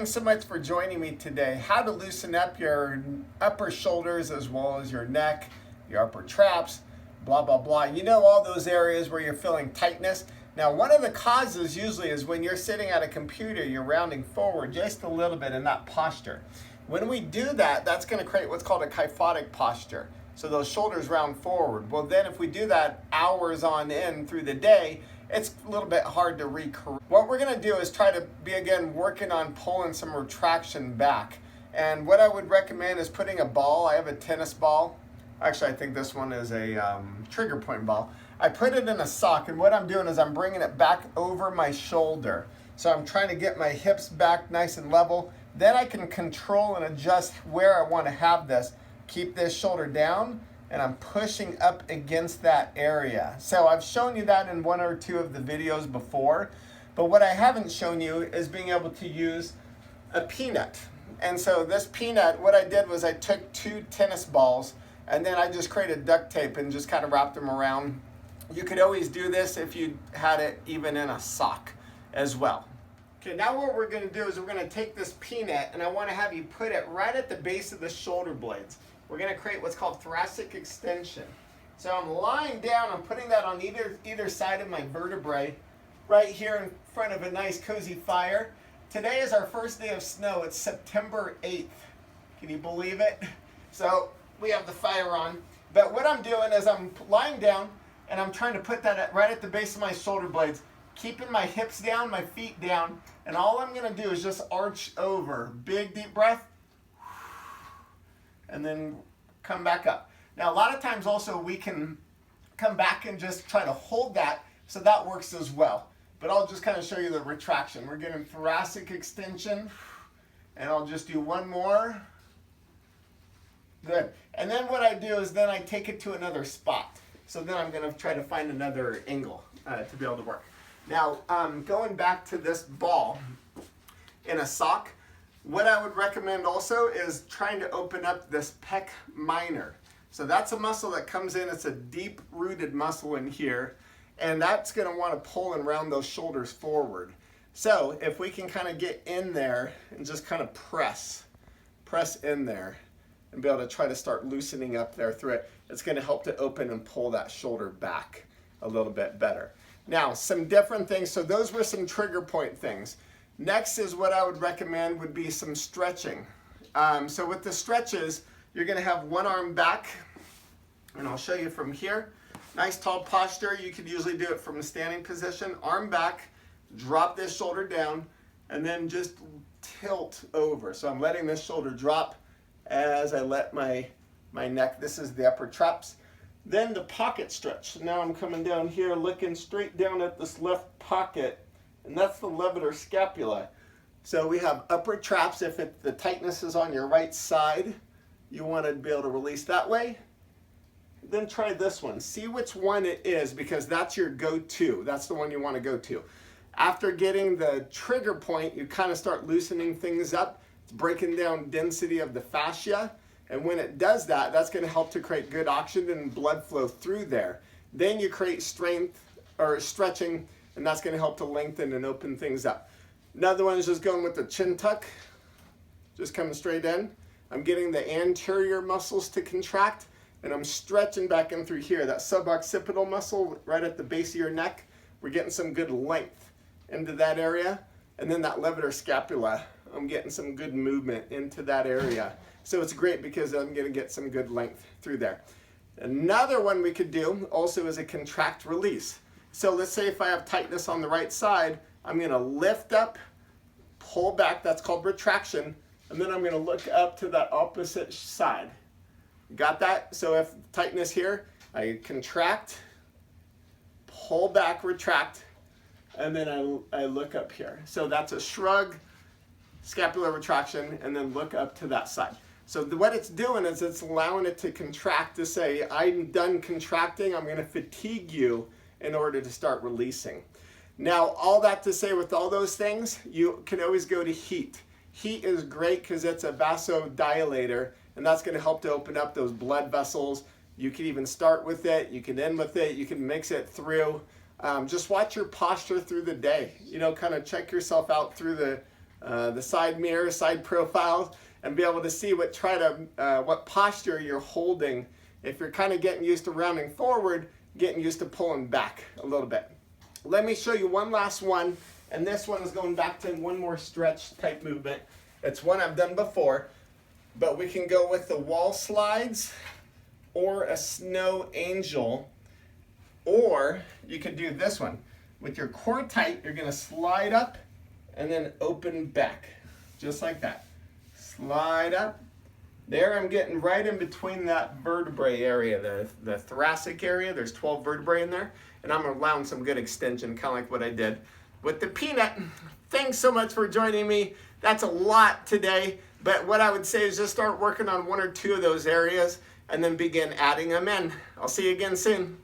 Thanks so much for joining me today. How to loosen up your upper shoulders as well as your neck, your upper traps, blah, blah, blah. You know, all those areas where you're feeling tightness. Now, one of the causes usually is when you're sitting at a computer, you're rounding forward just a little bit in that posture. When we do that, that's going to create what's called a kyphotic posture. So those shoulders round forward. Well, then if we do that hours on end through the day, it's a little bit hard to recorrect. What we're going to do is try to be, again, working on pulling some retraction back. And what I would recommend is putting a ball. I have a tennis ball. Actually, I think this one is a trigger point ball. I put it in a sock, and what I'm doing is I'm bringing it back over my shoulder. So I'm trying to get my hips back nice and level. Then I can control and adjust where I want to have this. Keep this shoulder down, and I'm pushing up against that area. So I've shown you that in one or two of the videos before, but what I haven't shown you is being able to use a peanut. And so this peanut, what I did was I took 2 tennis balls, and then I just created duct tape and just kind of wrapped them around. You could always do this if you had it even in a sock as well. Okay, now what we're going to do is we're going to take this peanut, and I want to have you put it right at the base of the shoulder blades. We're going to create what's called thoracic extension. So I'm lying down, I'm putting that on either side of my vertebrae, right here in front of a nice cozy fire. Today is our first day of snow. It's September 8th. Can you believe it? So we have the fire on. But what I'm doing is I'm lying down, and I'm trying to put that right at the base of my shoulder blades, keeping my hips down, my feet down, and all I'm going to do is just arch over. Big deep breath. And then come back up. Now, a lot of times also we can come back and just try to hold that, so that works as well. But I'll just kind of show you the retraction. We're getting thoracic extension, and I'll just do one more. Good. And then what I do is then I take it to another spot. So then I'm going to try to find another angle to be able to work. Now, going back to this ball in a sock, what I would recommend also is trying to open up this pec minor. So that's a muscle that comes in. It's a deep-rooted muscle in here, and that's going to want to pull and round those shoulders forward. So if we can kind of get in there and just kind of press in there and be able to try to start loosening up there through it, it's going to help to open and pull that shoulder back a little bit better. Now, some different things. So those were some trigger point things. Next is what I would recommend would be some stretching. So with the stretches, you're going to have one arm back, and I'll show you from here. Nice tall posture. You could usually do it from a standing position. Arm back, drop this shoulder down, and then just tilt over. So I'm letting this shoulder drop as I let my neck, this is the upper traps. Then the pocket stretch. So now I'm coming down here, looking straight down at this left pocket, and that's the levator scapula. So we have upper traps. If the tightness is on your right side, you want to be able to release that way. Then try this one. See which one it is, because that's your go-to. That's the one you want to go to. After getting the trigger point, you kind of start loosening things up. It's breaking down density of the fascia. And when it does that, that's going to help to create good oxygen and blood flow through there. Then you create strength or stretching, and that's going to help to lengthen and open things up. Another one is just going with the chin tuck, just coming straight in. I'm getting the anterior muscles to contract, and I'm stretching back in through here. That suboccipital muscle right at the base of your neck, we're getting some good length into that area. And then that levator scapula, I'm getting some good movement into that area. So it's great because I'm going to get some good length through there. Another one we could do also is a contract release. So let's say if I have tightness on the right side, I'm going to lift up, pull back, that's called retraction, and then I'm going to look up to that opposite side. Got that? So if tightness here, I contract, pull back, retract, and then I look up here. So that's a shrug, scapular retraction, and then look up to that side. So what it's doing is it's allowing it to contract to say, I'm done contracting, I'm going to fatigue you in order to start releasing. Now, all that to say, with all those things, you can always go to heat. Heat is great because it's a vasodilator, and that's going to help to open up those blood vessels. You can even start with it, you can end with it, you can mix it through. Just watch your posture through the day. You know, kind of check yourself out through the side mirror, side profiles, and be able to see what posture you're holding. If you're kind of getting used to rounding forward, getting used to pulling back a little bit. Let me show you one last one, and this one is going back to one more stretch type movement. It's one I've done before, but we can go with the wall slides or a snow angel, or you could do this one. With your core tight, you're gonna slide up and then open back, just like that. Slide up. There I'm getting right in between that vertebrae area, the thoracic area. There's 12 vertebrae in there, and I'm allowing some good extension, kind of like what I did with the peanut. Thanks so much for joining me. That's a lot today, but what I would say is just start working on one or two of those areas and then begin adding them in. I'll see you again soon.